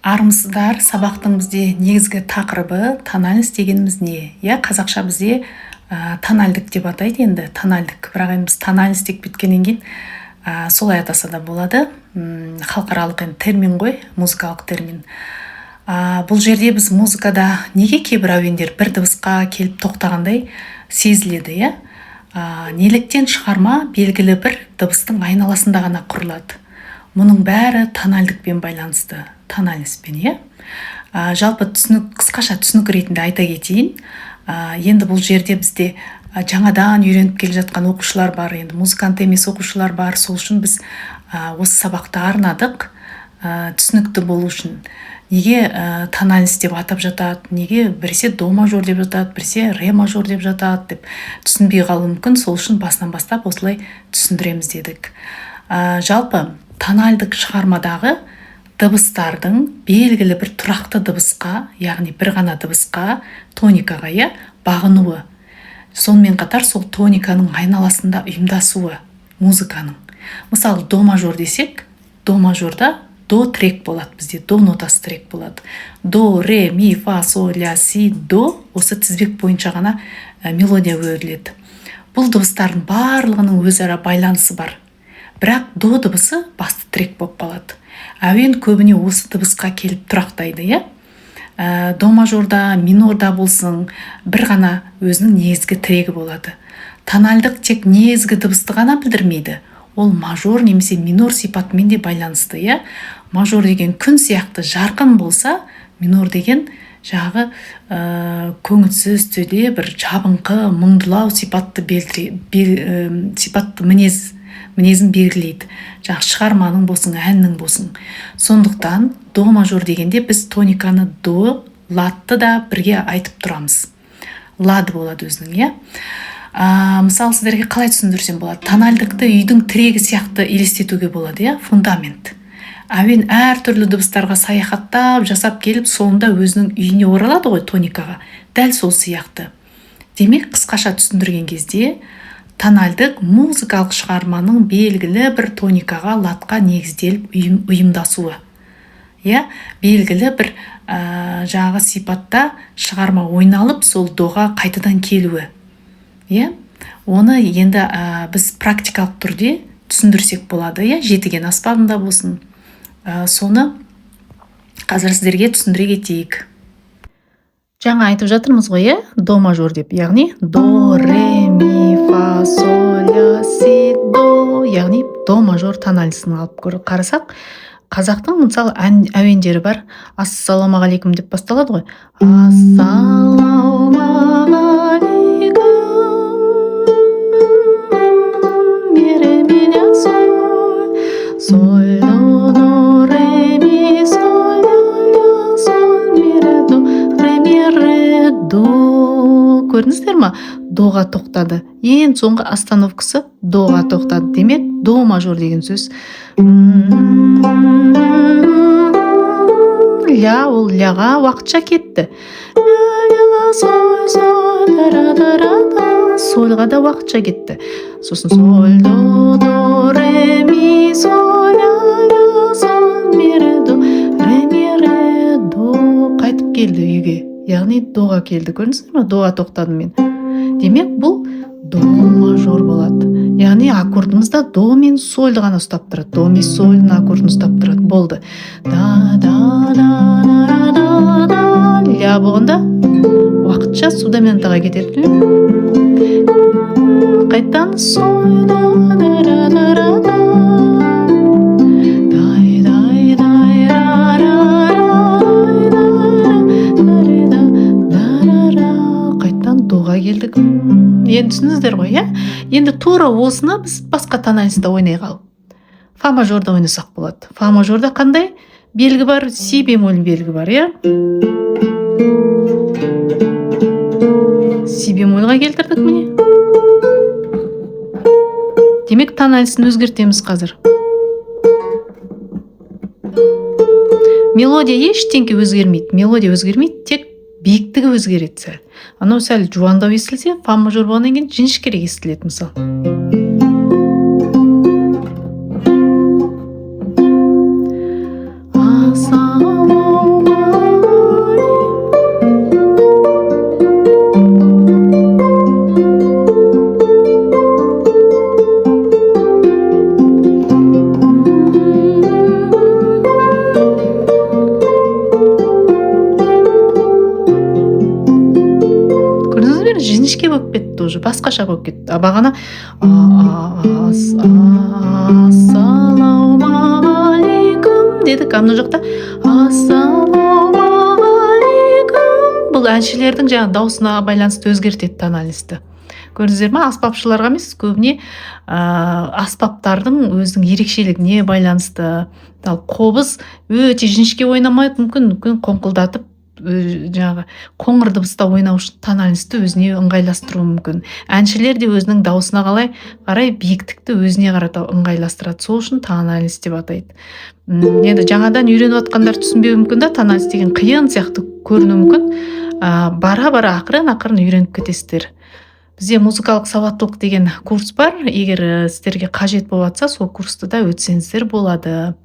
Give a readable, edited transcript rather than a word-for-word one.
Армысыздар, сабақтың бізде негізгі тақырыбы тональность дегеніміз не? Қазақша бізде тональдік деп атайды енді, тональдік. Бірақ енді біз тональность деп кеткеннен кейін солай атаса да болады. Халықаралық енді термин ғой, музыкалық термин. Бұл жерде біз музыкада неге кейбір әуендер бір дыбысқа келіп тоқтағандай сезіледі, неліктен шығарма белгілі бір дыбыстың айналасында ғана құрылады? Мұның бәрі тональдікпен байланысты, тональностьпен, жалпы қысқаша түсінік ретінде айта кетейін. Енді бұл жерде бізде жаңадан үйреніп келе жатқан оқушылар бар, енді музыкант емес оқушылар бар. Сол үшін біз осы сабақты арнадық, түсінікті болу үшін. Неге тональность деп атап жатады, неге біресе до мажор деп жатады, біресе ре мажор деп жатады деп түсінбей қалуы мүмкін. Сол үшін басынан бастап осылай түсіндіреміз дедік. Жалпы тональдік шығармадағы дыбыстардың белгілі бір тұрақты дыбысқа, яғни бір ғана дыбысқа, тоникаға бағынуы. Сонымен қатар сол тониканың айналасында ұйымдасуы музыканың. Мысалы, до мажор десек, до мажорда до трек болады бізде, до нотасы трек болады. До, ре, ми, фа, соль, ля, си, до осы тізбек бойынша ғана мелодия өріледі. Бұл дыбыстардың барлығының өзара байланысы бар. Бірақ до дыбысы басты трек болып қалады. Әуен көбіне осы дыбысқа келіп тұрақтайды, до мажорда, минорда болсын, бір ғана өзінің негізгі трегі болады. Тональдық тек негізгі дыбысты ғана білдірмейді. Ол мажор немесе минор сипатымен де байланысты, Мажор деген күн сияқты жарқын болса, минор деген жағы көңілсіз төде бір жабыңқы, мұңдылау сипатты мінезін белгілейді. Шығарманың болсын, әннің болсын. Сондықтан до мажор дегенде біз тониканы до, ладты да бірге айтып тұрамыз. Лад болады өзінің, Мысалы, сіздерге қалай түсіндірсем болады? Тональдікті үйдің тірегі сияқты елестетуге болады, фундамент. Әуен әр түрлі дыбыстарға саяхаттап, жасап келіп, соңында өзінің үйіне оралады ғой, тоникаға. Дәл сол сияқты. Демек, қысқаша түсіндірген кезде, тональдік музыкалық шығарманың белгілі бір тоникаға, ладқа негізделіп ұйымдасуы. Белгілі бір жағы сипатта шығарма ойналып, сол доға қайтадан келуі. Оны енді біз практикалық түрде түсіндірсек болады, жетіген аспабында болсын. Соны қазір сіздерге түсіндіре кетейік. Жаңа айтып жатырмыз ғой, до мажор деп, яғни до, ре, ми, фа, соль, ля, си, до, яғни до мажор тональдысын алып қарасақ, қазақтың мысалы әуендері бар. Ассалаумағалейкум деп басталады ғой. Ассалаумағалейкум, мере меня соль, соль, до, до, ре, ми, соль, ля, соль, мере, до, ре, ми, ре, до. Көрдіңіздер ма? Доға тоқтады. Ең соңғы остановкасы доға тоқтады. Демек, до мажор деген сөз. Ля, ол ляға уақытша кетті. Сольға да уақытша кетті. Сосын соль, до, ре, ми, соль, ля, соль, ми, ре, до, ре, ми, ре, до. Қайтып келді үйге. Яғни доға келді. Көрдіңіздер ме? Доға тоқтадым мен. Демек, бұл до мажор болады. Яғни аккордымызда до мен сольды ғана ұстап тұрады. До мен сольдің аккордын ұстап тұрады. Болды. Да, да, да, да, да, да, ля болғанда уақытша судаментаға кетеді. Қайтан соль, да, да, да, да, да, да. Дай, дай, дай, ра, ра, доға келдік. Енді түсініңіздер ғой, Енді тура осыны біз басқа тональностьта ойнай қалып. Фа мажорда ойнасақ болады. Фа мажорда қандай белгі бар? Си бемоль белгі бар, Си бемольға келтірдік міне. Демек, тональностьін өзгертеміз қазір. Мелодия ештеңке өзгермейді. Мелодия өзгермейді, тек биіктігі өзгереді сәл. Анау сәл жуандау естілсе, фа мажор болғаннан кейін жіңішкерек естіледі мысалы. Ассалаумағалейкум, кетті, уже басқаша болып кетті. А бағана ассалаумағалейкум дедік, а мына жақта ассалаумағалейкум. Бұл әншілердің жаңа даусына байланысты өзгертеді тональностьті. Көрдіңіздер ме? Аспапшыларға емес, көбіне аспаптардың өзінің ерекшелігіне байланысты. Қобыз өте жіңішке ойнамайды, мүмкін қоңқылдатып, жаңағы қоңыр дыбыста ойнау үшін тональностьті өзіне ыңғайластыруы мүмкін. Әншілер де өзінің даусына қарай биіктікті өзіне қарата ыңғайластырады. Сол үшін тональность деп атайды. Енді жаңадан үйреніп жатқандар түсінбеуі мүмкін да, тональность деген қиын сияқты көрінуі мүмкін. Бара-бара ақырын үйреніп кетесіздер. Бізде музыкалық сауаттылық деген курс бар. Егер сіздерге қажет болып жатса, сол курсты да өтсеңіздер болады.